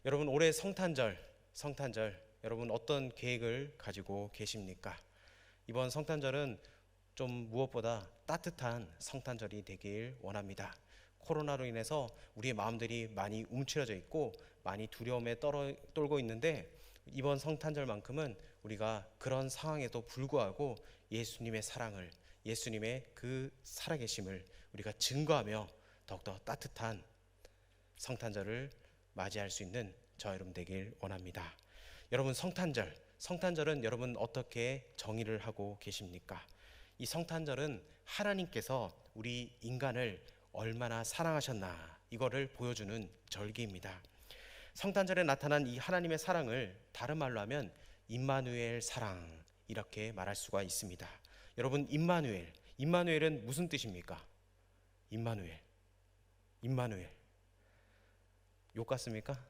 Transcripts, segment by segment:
여러분, 올해 성탄절 여러분 어떤 계획을 가지고 계십니까? 이번 성탄절은 좀 무엇보다 따뜻한 성탄절이 되길 원합니다. 코로나로 인해서 우리의 마음들이 많이 움츠러져 있고 많이 두려움에 떨고 있는데, 이번 성탄절만큼은 우리가 그런 상황에도 불구하고 예수님의 사랑을, 예수님의 그 살아계심을 우리가 증거하며 더욱더 따뜻한 성탄절을 맞이할 수 있는 저 여러분 되길 원합니다. 여러분, 성탄절은 여러분 어떻게 정의를 하고 계십니까? 이 성탄절은 하나님께서 우리 인간을 얼마나 사랑하셨나, 이거를 보여주는 절기입니다. 성탄절에 나타난 이 하나님의 사랑을 다른 말로 하면 임마누엘 사랑, 이렇게 말할 수가 있습니다. 여러분, 임마누엘은 무슨 뜻입니까? 임마누엘 욕 같습니까?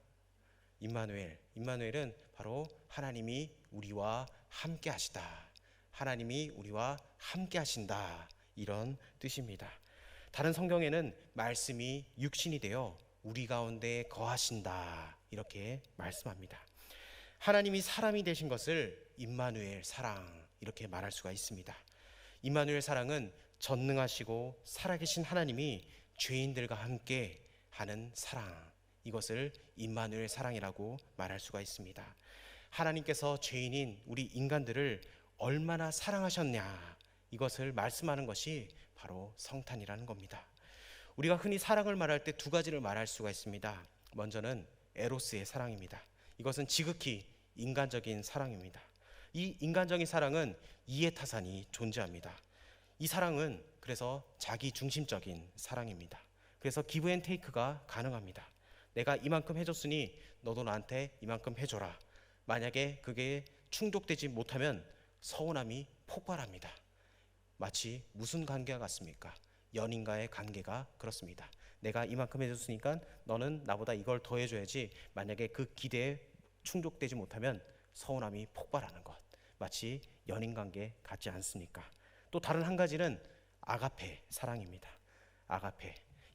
임마누엘은 바로 하나님이 우리와 함께 하시다, 하나님이 우리와 함께 하신다, 이런 뜻입니다. 다른 성경에는 말씀이 육신이 되어 우리 가운데 거하신다, 이렇게 말씀합니다. 하나님이 사람이 되신 것을 임마누엘 사랑, 이렇게 말할 수가 있습니다. 임마누엘 사랑은 전능하시고 살아계신 하나님이 죄인들과 함께 하는 사랑, 이것을 임마누엘 사랑이라고 말할 수가 있습니다. 하나님께서 죄인인 우리 인간들을 얼마나 사랑하셨냐, 이것을 말씀하는 것이 바로 성탄이라는 겁니다. 우리가 흔히 사랑을 말할 때 두 가지를 말할 수가 있습니다. 먼저는 에로스의 사랑입니다. 이것은 지극히 인간적인 사랑입니다. 이 인간적인 사랑은 이해타산이 존재합니다. 이 사랑은 그래서 자기 중심적인 사랑입니다. 그래서 기브 앤 테이크가 가능합니다. 내가 이만큼 해줬으니 너도 나한테 이만큼 해줘라. 만약에 그게 충족되지 못하면 서운함이 폭발합니다. 마치 무슨 관계가 같습니까? 연인과의 관계가 그렇습니다. 내가 이만큼 해줬으니까 너는 나보다 이걸 더 해줘야지. 만약에 그 기대에 충족되지 못하면 서운함이 폭발하는 것, 마치 연인관계 같지 않습니까? 또 다른 한 가지는 아가페 사랑입니다.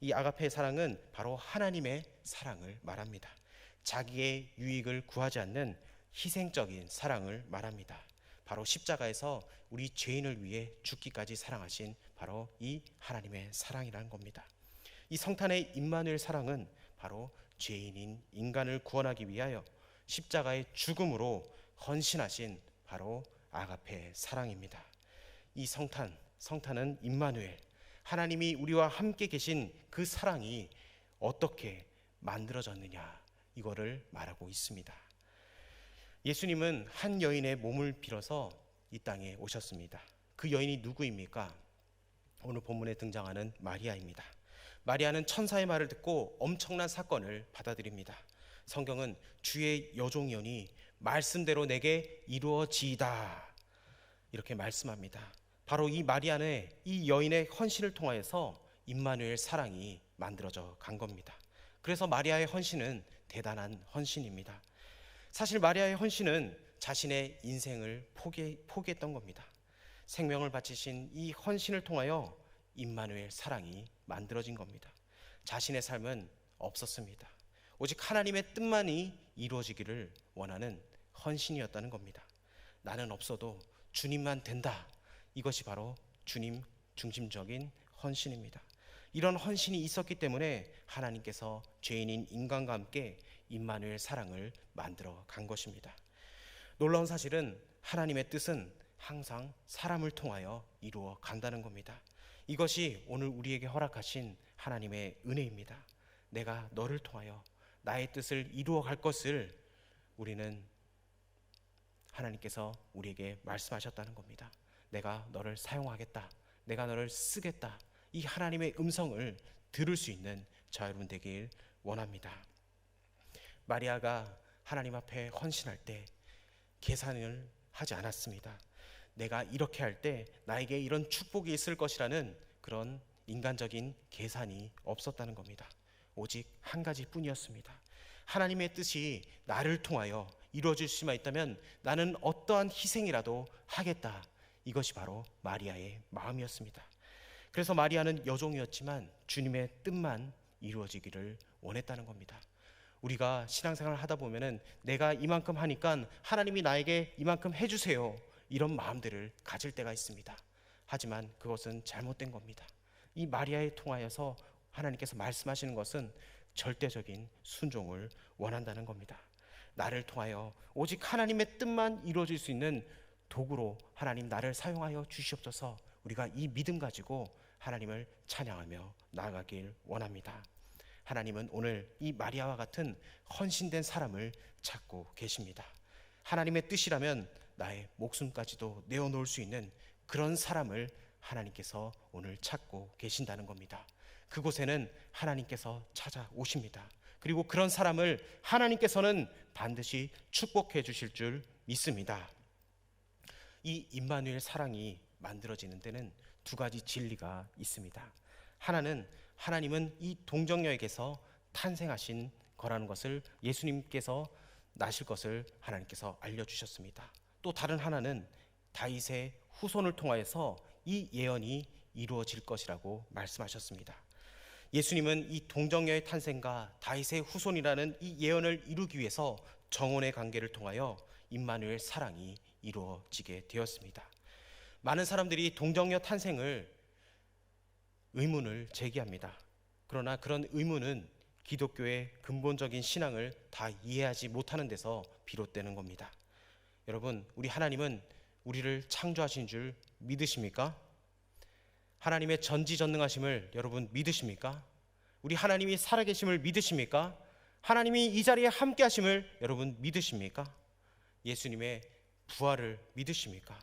이 아가페의 사랑은 바로 하나님의 사랑을 말합니다. 자기의 유익을 구하지 않는 희생적인 사랑을 말합니다. 바로 십자가에서 우리 죄인을 위해 죽기까지 사랑하신 바로 이 하나님의 사랑이라는 겁니다. 이 성탄의 임마누엘 사랑은 바로 죄인인 인간을 구원하기 위하여 십자가의 죽음으로 헌신하신 바로 아가페의 사랑입니다. 이 성탄은 임마누엘, 하나님이 우리와 함께 계신 그 사랑이 어떻게 만들어졌느냐, 이거를 말하고 있습니다. 예수님은 한 여인의 몸을 빌어서 이 땅에 오셨습니다. 그 여인이 누구입니까? 오늘 본문에 등장하는 마리아입니다. 마리아는 천사의 말을 듣고 엄청난 사건을 받아들입니다. 성경은 주의 여종이오니 말씀대로 내게 이루어지이다, 이렇게 말씀합니다. 바로 이 마리아는 이 여인의 헌신을 통하여서 임마누엘 사랑이 만들어져 간 겁니다. 그래서 마리아의 헌신은 대단한 헌신입니다. 사실 마리아의 헌신은 자신의 인생을 포기했던 겁니다. 생명을 바치신 이 헌신을 통하여 임마누엘 사랑이 만들어진 겁니다. 자신의 삶은 없었습니다. 오직 하나님의 뜻만이 이루어지기를 원하는 헌신이었다는 겁니다. 나는 없어도 주님만 된다, 이것이 바로 주님 중심적인 헌신입니다. 이런 헌신이 있었기 때문에 하나님께서 죄인인 인간과 함께 임마누엘 사랑을 만들어 간 것입니다. 놀라운 사실은 하나님의 뜻은 항상 사람을 통하여 이루어 간다는 겁니다. 이것이 오늘 우리에게 허락하신 하나님의 은혜입니다. 내가 너를 통하여 나의 뜻을 이루어 갈 것을 우리는 하나님께서 우리에게 말씀하셨다는 겁니다. 내가 너를 사용하겠다, 내가 너를 쓰겠다, 이 하나님의 음성을 들을 수 있는 저 여러분 되길 원합니다. 마리아가 하나님 앞에 헌신할 때 계산을 하지 않았습니다. 내가 이렇게 할 때 나에게 이런 축복이 있을 것이라는 그런 인간적인 계산이 없었다는 겁니다. 오직 한 가지뿐이었습니다. 하나님의 뜻이 나를 통하여 이루어질 수만 있다면 나는 어떠한 희생이라도 하겠다, 이것이 바로 마리아의 마음이었습니다. 그래서 마리아는 여종이었지만 주님의 뜻만 이루어지기를 원했다는 겁니다. 우리가 신앙생활을 하다 보면은 내가 이만큼 하니까 하나님이 나에게 이만큼 해주세요, 이런 마음들을 가질 때가 있습니다. 하지만 그것은 잘못된 겁니다. 이 마리아에 통하여서 하나님께서 말씀하시는 것은 절대적인 순종을 원한다는 겁니다. 나를 통하여 오직 하나님의 뜻만 이루어질 수 있는 도구로 하나님 나를 사용하여 주시옵소서. 우리가 이 믿음 가지고 하나님을 찬양하며 나아가길 원합니다. 하나님은 오늘 이 마리아와 같은 헌신된 사람을 찾고 계십니다. 하나님의 뜻이라면 나의 목숨까지도 내어놓을 수 있는 그런 사람을 하나님께서 오늘 찾고 계신다는 겁니다. 그곳에는 하나님께서 찾아오십니다. 그리고 그런 사람을 하나님께서는 반드시 축복해 주실 줄 믿습니다. 이 임마누엘 사랑이 만들어지는 데는 두 가지 진리가 있습니다. 하나는 하나님은 이 동정녀에게서 탄생하신 거라는 것을, 예수님께서 나실 것을 하나님께서 알려주셨습니다. 또 다른 하나는 다윗의 후손을 통하여서 이 예언이 이루어질 것이라고 말씀하셨습니다. 예수님은 이 동정녀의 탄생과 다윗의 후손이라는 이 예언을 이루기 위해서 정혼의 관계를 통하여 임마누엘 사랑이 이루어지게 되었습니다. 많은 사람들이 동정녀 탄생을 의문을 제기합니다. 그러나 그런 의문은 기독교의 근본적인 신앙을 다 이해하지 못하는 데서 비롯되는 겁니다. 여러분, 우리 하나님은 우리를 창조하신 줄 믿으십니까? 하나님의 전지전능하심을 여러분 믿으십니까? 우리 하나님이 살아계심을 믿으십니까? 하나님이 이 자리에 함께 하심을 여러분 믿으십니까? 예수님의 부활을 믿으십니까?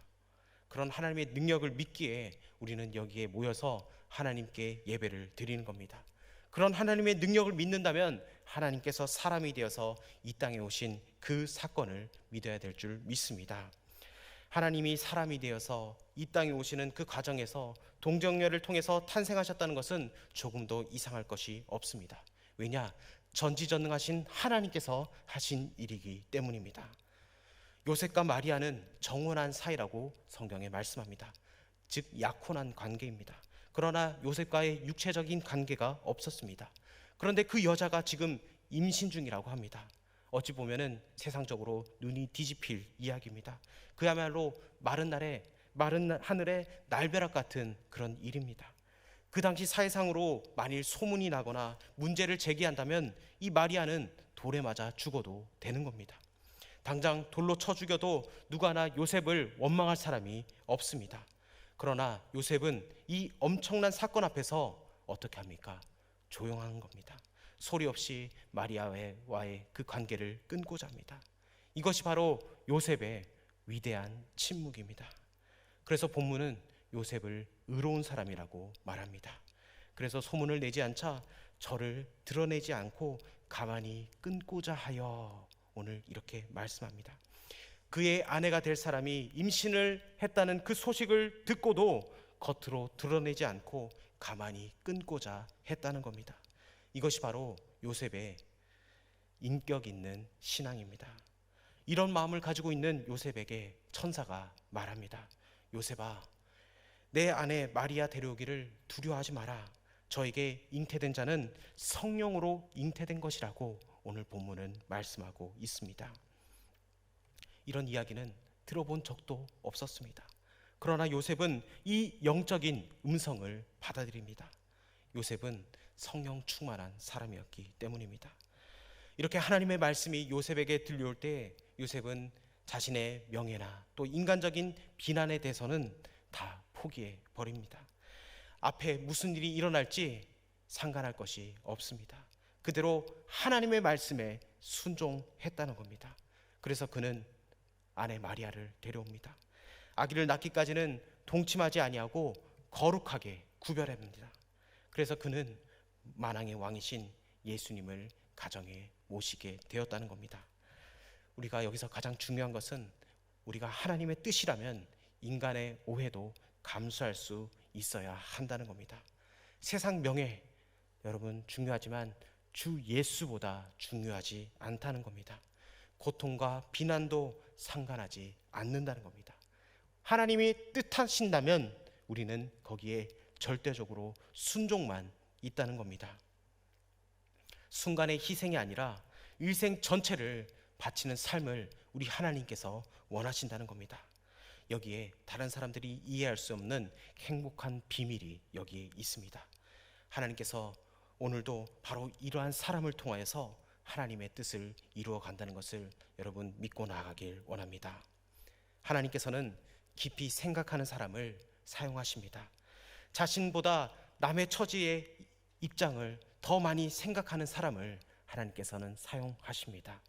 그런 하나님의 능력을 믿기에 우리는 여기에 모여서 하나님께 예배를 드리는 겁니다. 그런 하나님의 능력을 믿는다면 하나님께서 사람이 되어서 이 땅에 오신 그 사건을 믿어야 될 줄 믿습니다. 하나님이 사람이 되어서 이 땅에 오시는 그 과정에서 동정녀를 통해서 탄생하셨다는 것은 조금도 이상할 것이 없습니다. 왜냐? 전지전능하신 하나님께서 하신 일이기 때문입니다. 요셉과 마리아는 정혼한 사이라고 성경에 말씀합니다. 즉 약혼한 관계입니다. 그러나 요셉과의 육체적인 관계가 없었습니다. 그런데 그 여자가 지금 임신 중이라고 합니다. 어찌 보면은 세상적으로 눈이 뒤집힐 이야기입니다. 그야말로 마른 하늘에 날벼락 같은 그런 일입니다. 그 당시 사회상으로 만일 소문이 나거나 문제를 제기한다면 이 마리아는 돌에 맞아 죽어도 되는 겁니다. 당장 돌로 쳐 죽여도 누가 나 요셉을 원망할 사람이 없습니다. 그러나 요셉은 이 엄청난 사건 앞에서 어떻게 합니까? 조용한 겁니다. 소리 없이 마리아와의 그 관계를 끊고자 합니다. 이것이 바로 요셉의 위대한 침묵입니다. 그래서 본문은 요셉을 의로운 사람이라고 말합니다. 그래서 소문을 내지 않자 저를 드러내지 않고 가만히 끊고자 하여, 오늘 이렇게 말씀합니다. 그의 아내가 될 사람이 임신을 했다는 그 소식을 듣고도 겉으로 드러내지 않고 가만히 끊고자 했다는 겁니다. 이것이 바로 요셉의 인격 있는 신앙입니다. 이런 마음을 가지고 있는 요셉에게 천사가 말합니다. 요셉아, 내 아내 마리아 데려오기를 두려워하지 마라. 저에게 잉태된 자는 성령으로 잉태된 것이라고 오늘 본문은 말씀하고 있습니다. 이런 이야기는 들어본 적도 없었습니다. 그러나 요셉은 이 영적인 음성을 받아들입니다. 요셉은 성령 충만한 사람이었기 때문입니다. 이렇게 하나님의 말씀이 요셉에게 들려올 때 요셉은 자신의 명예나 또 인간적인 비난에 대해서는 다 포기해 버립니다. 앞에 무슨 일이 일어날지 상관할 것이 없습니다. 그대로 하나님의 말씀에 순종했다는 겁니다. 그래서 그는 아내 마리아를 데려옵니다. 아기를 낳기까지는 동침하지 아니하고 거룩하게 구별합니다. 그래서 그는 만왕의 왕이신 예수님을 가정에 모시게 되었다는 겁니다. 우리가 여기서 가장 중요한 것은 우리가 하나님의 뜻이라면 인간의 오해도 감수할 수 있어야 한다는 겁니다. 세상 명예 여러분 중요하지만 주 예수보다 중요하지 않다는 겁니다. 고통과 비난도 상관하지 않는다는 겁니다. 하나님이 뜻하신다면 우리는 거기에 절대적으로 순종만 있다는 겁니다. 순간의 희생이 아니라 일생 전체를 바치는 삶을 우리 하나님께서 원하신다는 겁니다. 여기에 다른 사람들이 이해할 수 없는 행복한 비밀이 여기에 있습니다. 하나님께서 오늘도 바로 이러한 사람을 통하여서 하나님의 뜻을 이루어 간다는 것을 여러분 믿고 나아가길 원합니다. 하나님께서는 깊이 생각하는 사람을 사용하십니다. 자신보다 남의 처지의 입장을 더 많이 생각하는 사람을 하나님께서는 사용하십니다.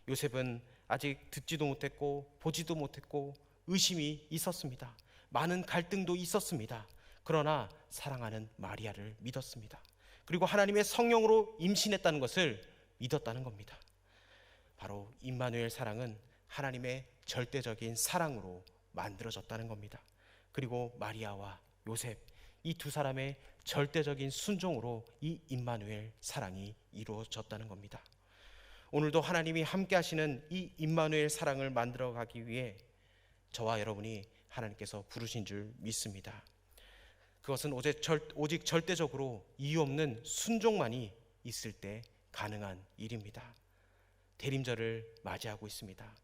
요셉은 아직 듣지도 못했고 보지도 못했고 의심이 있었습니다. 많은 갈등도 있었습니다. 그러나 사랑하는 마리아를 믿었습니다. 그리고 하나님의 성령으로 임신했다는 것을 믿었다는 겁니다. 바로 임마누엘 사랑은 하나님의 절대적인 사랑으로 만들어졌다는 겁니다. 그리고 마리아와 요셉, 이 두 사람의 절대적인 순종으로 이 임마누엘 사랑이 이루어졌다는 겁니다. 오늘도 하나님이 함께 하시는 이 임마누엘 사랑을 만들어 가기 위해 저와 여러분이 하나님께서 부르신 줄 믿습니다. 그것은 오직 절대적으로 이유 없는 순종만이 있을 때 가능한 일입니다. 대림절을 맞이하고 있습니다.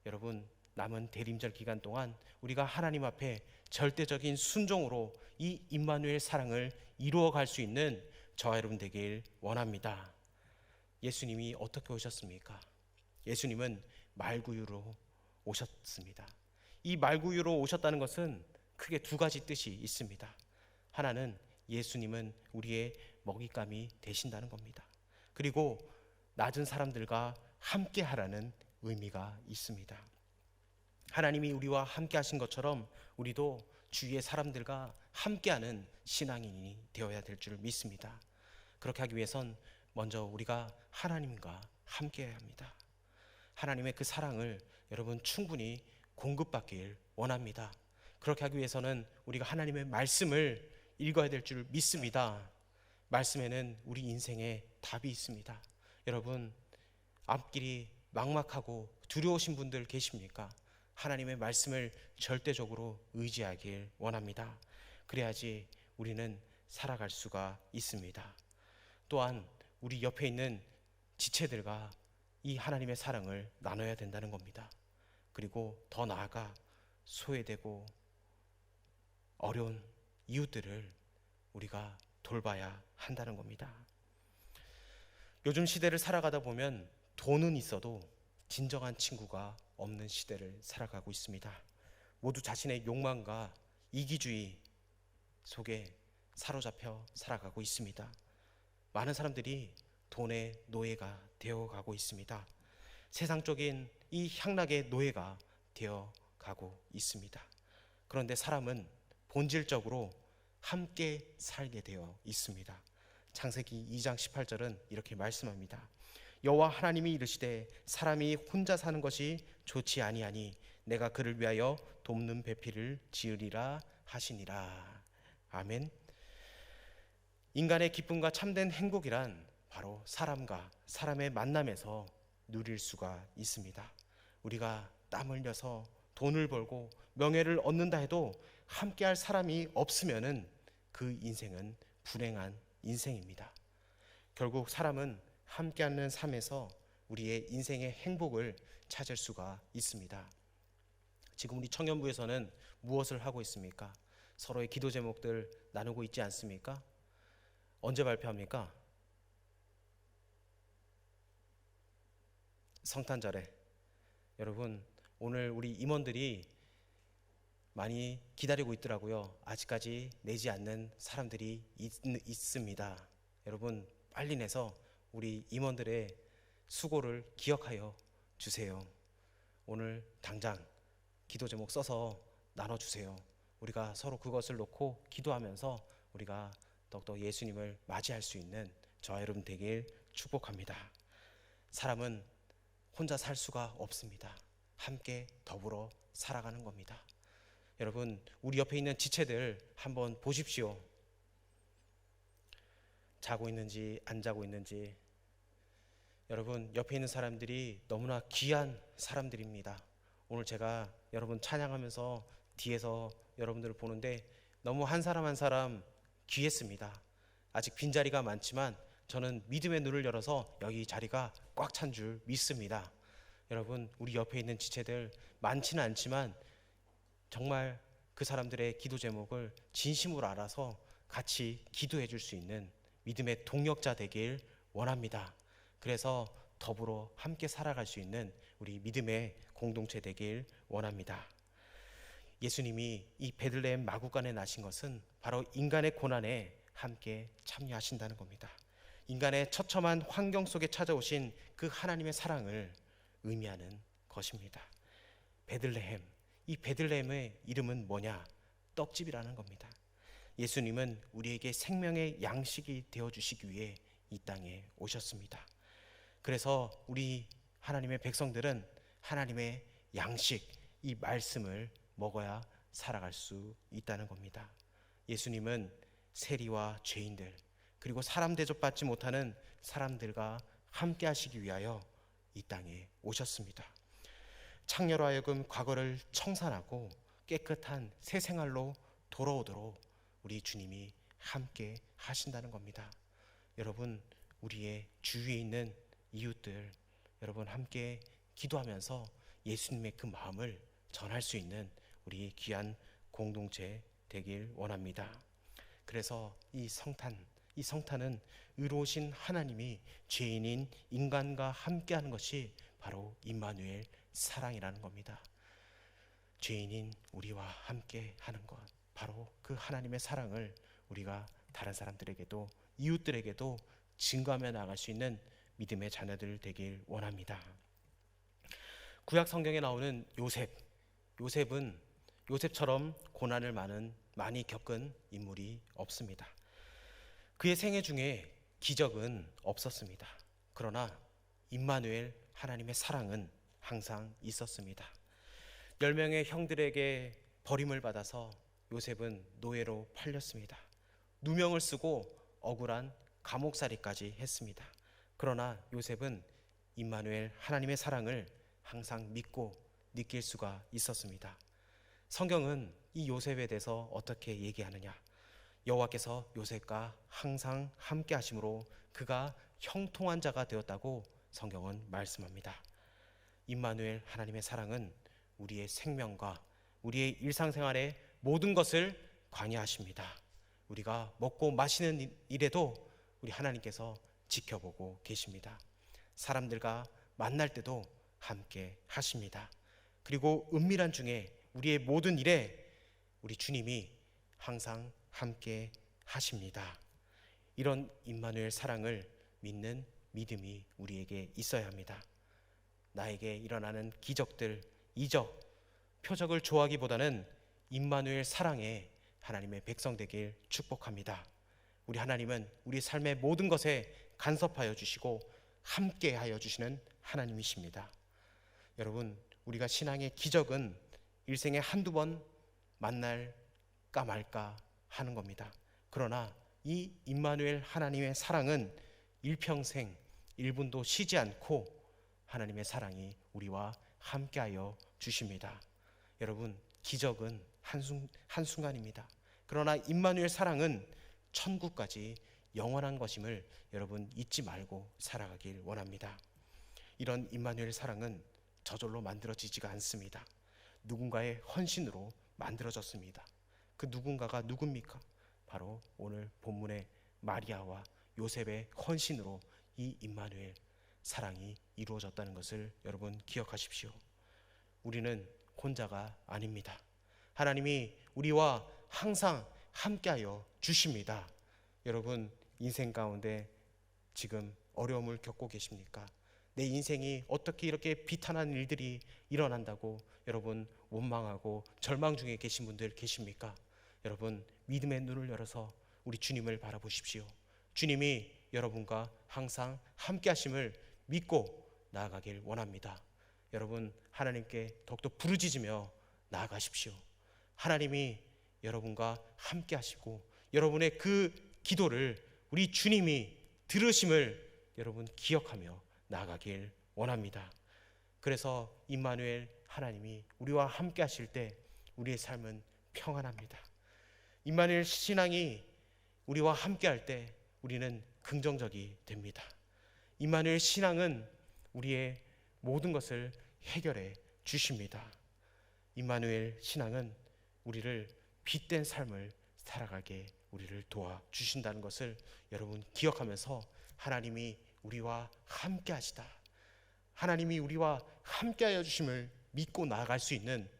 여러분, 남은 대림절 기간 동안 우리가 하나님 앞에 절대적인 순종으로 이 임마누엘 사랑을 이루어 갈 수 있는 저와 여러분 되길 원합니다. 예수님이 어떻게 오셨습니까? 예수님은 말구유로 오셨습니다. 이 말구유로 오셨다는 것은 크게 두 가지 뜻이 있습니다. 하나는 예수님은 우리의 먹잇감이 되신다는 겁니다. 그리고 낮은 사람들과 함께 하라는 의미가 있습니다. 하나님이 우리와 함께 하신 것처럼 우리도 주위의 사람들과 함께하는 신앙인이 되어야 될 줄 믿습니다. 그렇게 하기 위해선 먼저 우리가 하나님과 함께해야 합니다. 하나님의 그 사랑을 여러분 충분히 공급받길 원합니다. 그렇게 하기 위해서는 우리가 하나님의 말씀을 읽어야 될 줄 믿습니다. 말씀에는 우리 인생의 답이 있습니다. 여러분, 앞길이 막막하고 두려우신 분들 계십니까? 하나님의 말씀을 절대적으로 의지하길 원합니다. 그래야지 우리는 살아갈 수가 있습니다. 또한 우리 옆에 있는 지체들과 이 하나님의 사랑을 나눠야 된다는 겁니다. 그리고 더 나아가 소외되고 어려운 이웃들을 우리가 돌봐야 한다는 겁니다. 요즘 시대를 살아가다 보면 돈은 있어도 진정한 친구가 없는 시대를 살아가고 있습니다. 모두 자신의 욕망과 이기주의 속에 사로잡혀 살아가고 있습니다. 많은 사람들이 돈의 노예가 되어가고 있습니다. 세상적인 이 향락의 노예가 되어가고 있습니다. 그런데 사람은 본질적으로 함께 살게 되어 있습니다. 창세기 2장 18절은 이렇게 말씀합니다. 여호와 하나님이 이르시되 사람이 혼자 사는 것이 좋지 아니하니 내가 그를 위하여 돕는 배필을 지으리라 하시니라. 아멘. 인간의 기쁨과 참된 행복이란 바로 사람과 사람의 만남에서 누릴 수가 있습니다. 우리가 땀 흘려서 돈을 벌고 명예를 얻는다 해도 함께할 사람이 없으면은 그 인생은 불행한 인생입니다. 결국 사람은 함께하는 삶에서 우리의 인생의 행복을 찾을 수가 있습니다. 지금 우리 청년부에서는 무엇을 하고 있습니까? 서로의 기도 제목들 나누고 있지 않습니까? 언제 발표합니까? 성탄절에. 여러분, 오늘 우리 임원들이 많이 기다리고 있더라고요. 아직까지 내지 않는 사람들이 있습니다. 여러분, 빨리 내서 우리 임원들의 수고를 기억하여 주세요. 오늘 당장 기도 제목 써서 나눠주세요. 우리가 서로 그것을 놓고 기도하면서 우리가 더욱더 예수님을 맞이할 수 있는 저와 여러분 되길 축복합니다. 사람은 혼자 살 수가 없습니다. 함께 더불어 살아가는 겁니다. 여러분, 우리 옆에 있는 지체들 한번 보십시오. 자고 있는지 안 자고 있는지. 여러분, 옆에 있는 사람들이 너무나 귀한 사람들입니다. 오늘 제가 여러분 찬양하면서 뒤에서 여러분들을 보는데 너무 한 사람 한 사람 귀했습니다. 아직 빈자리가 많지만 저는 믿음의 눈을 열어서 여기 자리가 꽉 찬 줄 믿습니다. 여러분, 우리 옆에 있는 지체들 많지는 않지만 정말 그 사람들의 기도 제목을 진심으로 알아서 같이 기도해 줄 수 있는 믿음의 동역자 되길 원합니다. 그래서 더불어 함께 살아갈 수 있는 우리 믿음의 공동체 되길 원합니다. 예수님이 이 베들레헴 마구간에 나신 것은 바로 인간의 고난에 함께 참여하신다는 겁니다. 인간의 처참한 환경 속에 찾아오신 그 하나님의 사랑을 의미하는 것입니다. 베들레헴, 이 베들레헴의 이름은 뭐냐? 떡집이라는 겁니다. 예수님은 우리에게 생명의 양식이 되어주시기 위해 이 땅에 오셨습니다. 그래서 우리 하나님의 백성들은 하나님의 양식, 이 말씀을 먹어야 살아갈 수 있다는 겁니다. 예수님은 세리와 죄인들, 그리고 사람 대접받지 못하는 사람들과 함께 하시기 위하여 이 땅에 오셨습니다. 창녀로 하여금 과거를 청산하고 깨끗한 새 생활로 돌아오도록 우리 주님이 함께 하신다는 겁니다. 여러분, 우리의 주위에 있는 이웃들, 여러분 함께 기도하면서 예수님의 그 마음을 전할 수 있는 우리 귀한 공동체 되길 원합니다. 그래서 이 성탄은 의로우신 하나님이 죄인인 인간과 함께하는 것이 바로 임마누엘 사랑이라는 겁니다. 죄인인 우리와 함께하는 것, 바로 그 하나님의 사랑을 우리가 다른 사람들에게도 이웃들에게도 증거하며 나아갈 수 있는 믿음의 자녀들 되길 원합니다. 구약 성경에 나오는 요셉은 요셉처럼 고난을 많이 겪은 인물이 없습니다. 그의 생애 중에 기적은 없었습니다. 그러나 임마누엘 하나님의 사랑은 항상 있었습니다. 10명의 형들에게 버림을 받아서 요셉은 노예로 팔렸습니다. 누명을 쓰고 억울한 감옥살이까지 했습니다. 그러나 요셉은 임마누엘 하나님의 사랑을 항상 믿고 느낄 수가 있었습니다. 성경은 이 요셉에 대해서 어떻게 얘기하느냐? 여호와께서 요셉과 항상 함께 하심으로 그가 형통한 자가 되었다고 성경은 말씀합니다. 임마누엘 하나님의 사랑은 우리의 생명과 우리의 일상생활의 모든 것을 관여하십니다. 우리가 먹고 마시는 일에도 우리 하나님께서 지켜보고 계십니다. 사람들과 만날 때도 함께 하십니다. 그리고 은밀한 중에 우리의 모든 일에 우리 주님이 항상 함께 하십니다. 이런 임마누엘 사랑을 믿는 믿음이 우리에게 있어야 합니다. 나에게 일어나는 기적들, 이적, 표적을 좋아하기보다는 임마누엘 사랑에 하나님의 백성 되길 축복합니다. 우리 하나님은 우리 삶의 모든 것에 간섭하여 주시고 함께하여 주시는 하나님이십니다. 여러분, 우리가 신앙의 기적은 일생에 한두 번 만날까 말까 하는 겁니다. 그러나 이 임마누엘 하나님의 사랑은 일평생 1분도 쉬지 않고 하나님의 사랑이 우리와 함께하여 주십니다. 여러분, 기적은 한순간입니다. 그러나 임마누엘 사랑은 천국까지 영원한 것임을 여러분 잊지 말고 살아가길 원합니다. 이런 임마누엘 사랑은 저절로 만들어지지가 않습니다. 누군가의 헌신으로 만들어졌습니다. 그 누군가가 누굽니까? 바로 오늘 본문의 마리아와 요셉의 헌신으로 이 임마누엘 사랑이 이루어졌다는 것을 여러분 기억하십시오. 우리는 혼자가 아닙니다. 하나님이 우리와 항상 함께하여 주십니다. 여러분, 인생 가운데 지금 어려움을 겪고 계십니까? 내 인생이 어떻게 이렇게 비탄한 일들이 일어난다고 여러분 원망하고 절망 중에 계신 분들 계십니까? 여러분, 믿음의 눈을 열어서 우리 주님을 바라보십시오. 주님이 여러분과 항상 함께 하심을 믿고 나아가길 원합니다. 여러분, 하나님께 더욱더 부르짖으며 나아가십시오. 하나님이 여러분과 함께 하시고 여러분의 그 기도를 우리 주님이 들으심을 여러분 기억하며 나아가길 원합니다. 그래서 임마누엘 하나님이 우리와 함께 하실 때 우리의 삶은 평안합니다. 임마누엘 신앙이 우리와 함께 할 때 우리는 긍정적이 됩니다. 임마누엘 신앙은 우리의 모든 것을 해결해 주십니다. 임마누엘 신앙은 우리를 빛된 삶을 살아가게 우리를 도와주신다는 것을 여러분 기억하면서 하나님이 우리와 함께 하시다, 하나님이 우리와 함께하여 주심을 믿고 나아갈 수 있는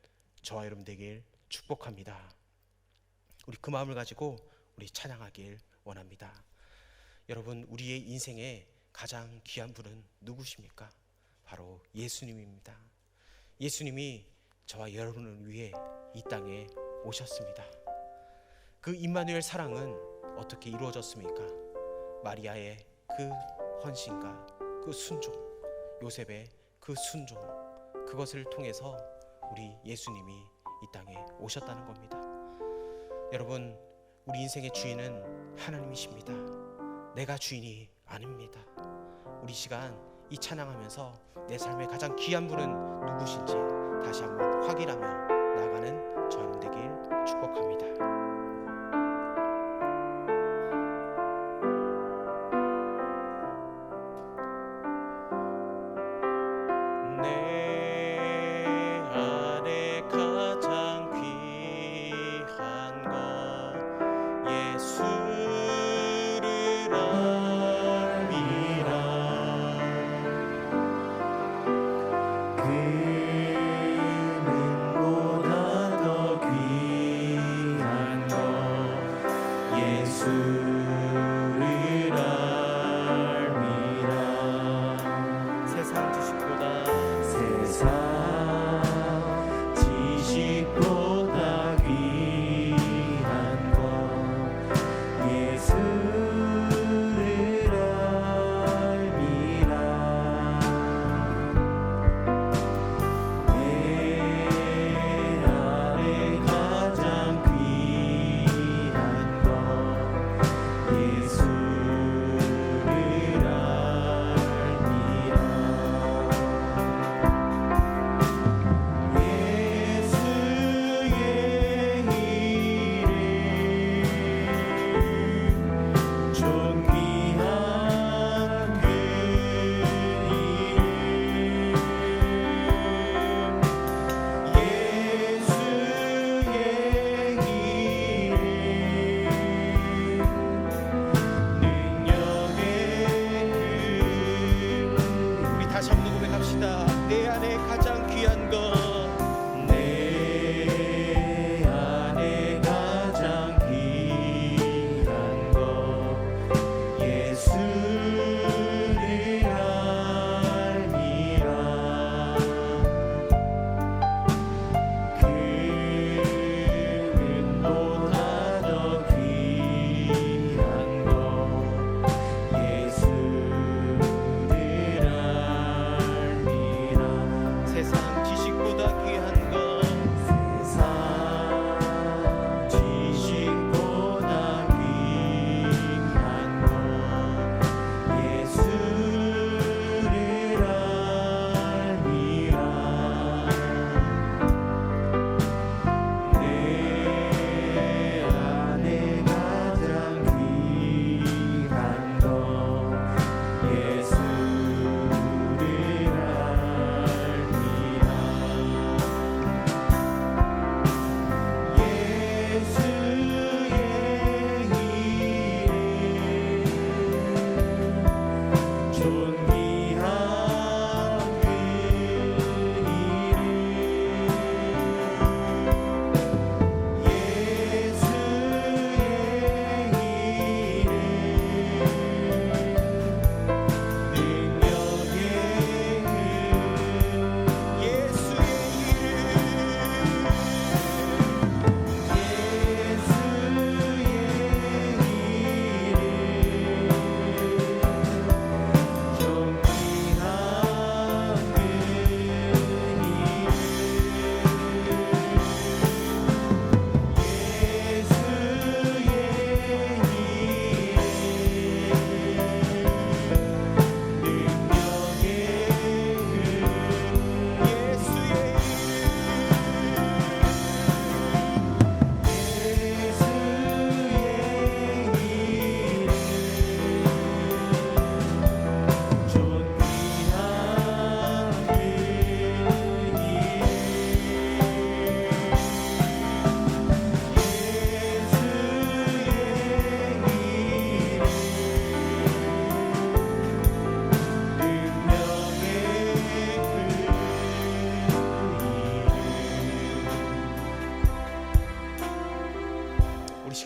저와 여러분 되길 축복합니다. 우리 그 마음을 가지고 우리 찬양하길 원합니다. 여러분, 우리의 인생에 가장 귀한 분은 누구십니까? 바로 예수님입니다. 예수님이 저와 여러분을 위해 이 땅에 오셨습니다. 그 임마누엘 사랑은 어떻게 이루어졌습니까? 마리아의 그 헌신과 그 순종, 요셉의 그 순종, 그것을 통해서 우리 예수님이 이 땅에 오셨다는 겁니다. 여러분, 우리 인생의 주인은 하나님이십니다. 내가 주인이 아닙니다. 우리 시간 이 찬양하면서 내 삶의 가장 귀한 분은 누구신지 다시 한번 확인하며 나아가는 저 여러분 되길 축복합니다. 세상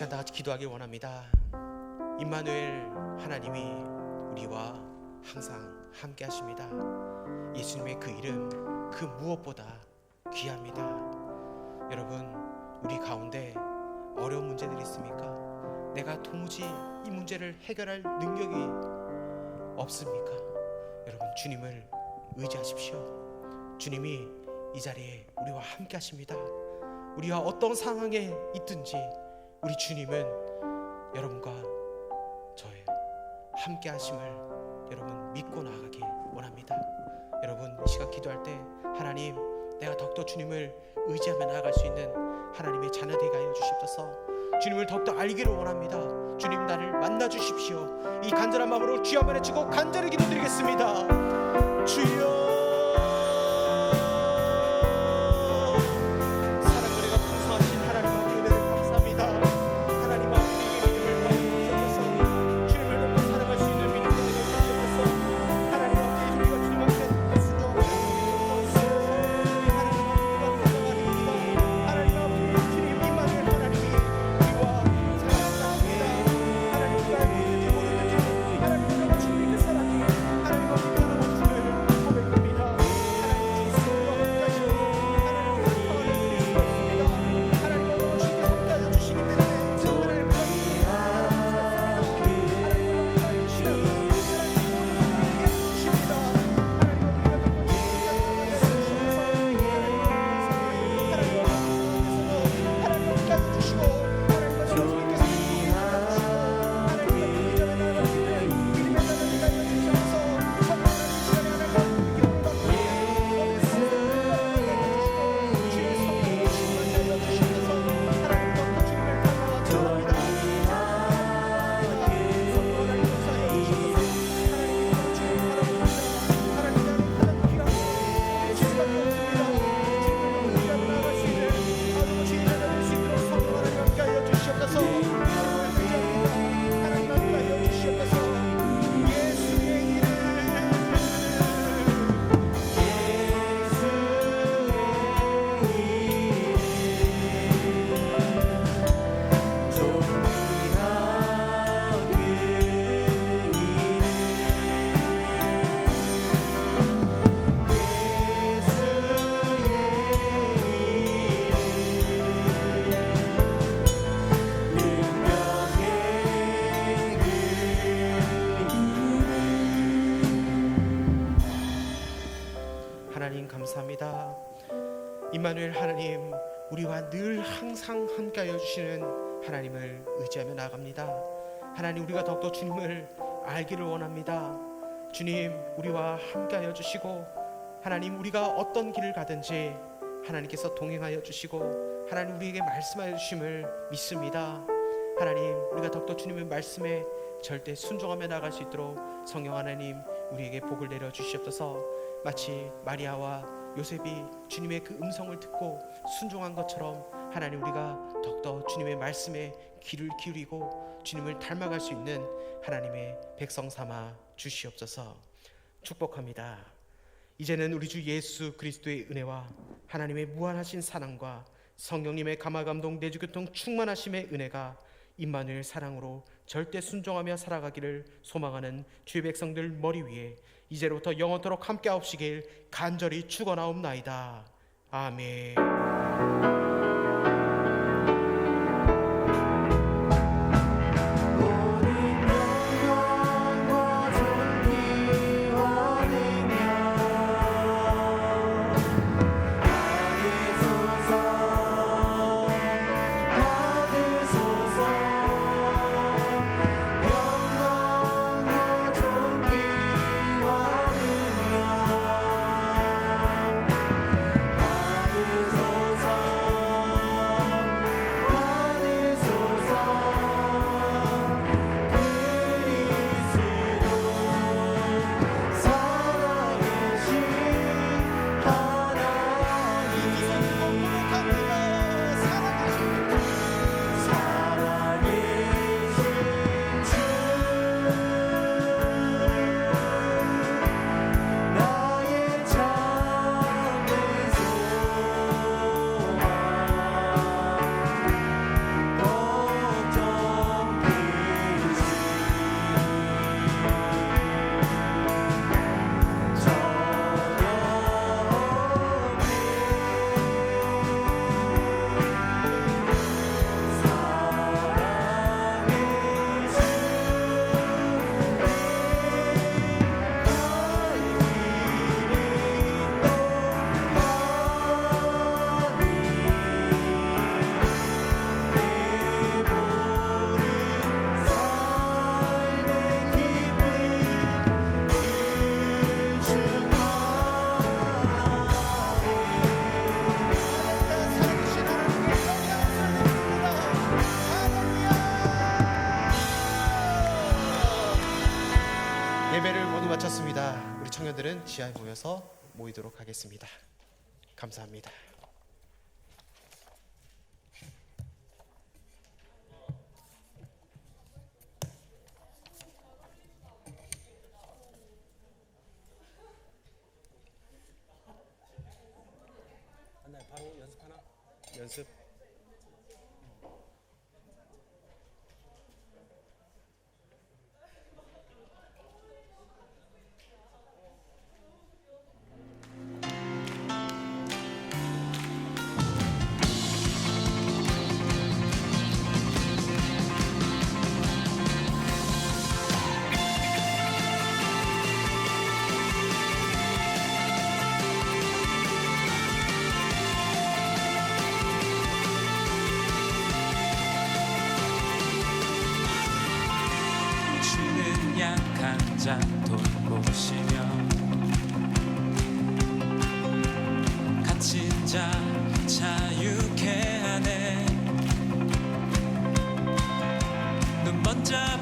시간 다 같이 기도하길 원합니다. 임마누엘 하나님이 우리와 항상 함께 하십니다. 예수님의 그 이름 그 무엇보다 귀합니다. 여러분, 우리 가운데 어려운 문제들이 있습니까? 내가 도무지 이 문제를 해결할 능력이 없습니까? 여러분, 주님을 의지하십시오. 주님이 이 자리에 우리와 함께 하십니다. 우리가 어떤 상황에 있든지 우리 주님은 여러분과 저의 함께 하심을 여러분 믿고 나아가길 원합니다. 여러분, 이 시간 기도할 때 하나님, 내가 더욱더 주님을 의지하며 나아갈 수 있는 하나님의 자녀되게 하여 주시옵소서. 주님을 더욱더 알기를 원합니다. 주님, 나를 만나 주십시오. 이 간절한 마음으로 주여 한번 외치고 간절히 기도드리겠습니다. 주여, 하나님 감사합니다. 임마누엘 하나님, 우리와 늘 항상 함께하여 주시는 하나님을 의지하며 나아갑니다. 하나님, 우리가 더욱더 주님을 알기를 원합니다. 주님, 우리와 함께하여 주시고 하나님, 우리가 어떤 길을 가든지 하나님께서 동행하여 주시고 하나님 우리에게 말씀하여 주심을 믿습니다. 하나님, 우리가 더욱더 주님의 말씀에 절대 순종하며 나아갈 수 있도록 성령 하나님 우리에게 복을 내려 주시옵소서. 마치 마리아와 요셉이 주님의 그 음성을 듣고 순종한 것처럼 하나님, 우리가 더욱더 주님의 말씀에 귀를 기울이고 주님을 닮아갈 수 있는 하나님의 백성 삼아 주시옵소서. 축복합니다. 이제는 우리 주 예수 그리스도의 은혜와 하나님의 무한하신 사랑과 성령님의 감화감동 내주교통 충만하심의 은혜가 임마누엘 사랑으로 절대 순종하며 살아가기를 소망하는 주의 백성들 머리 위에 이제로부터 영원토록 함께하옵시길 간절히 축원하옵나이다. 아멘. 지하에 모여서 모이도록 하겠습니다. 감사합니다. 바로 연습하나? 연습. 주는 약한 자 돌보시며 갇힌 자 자유케 하네. 눈 먼저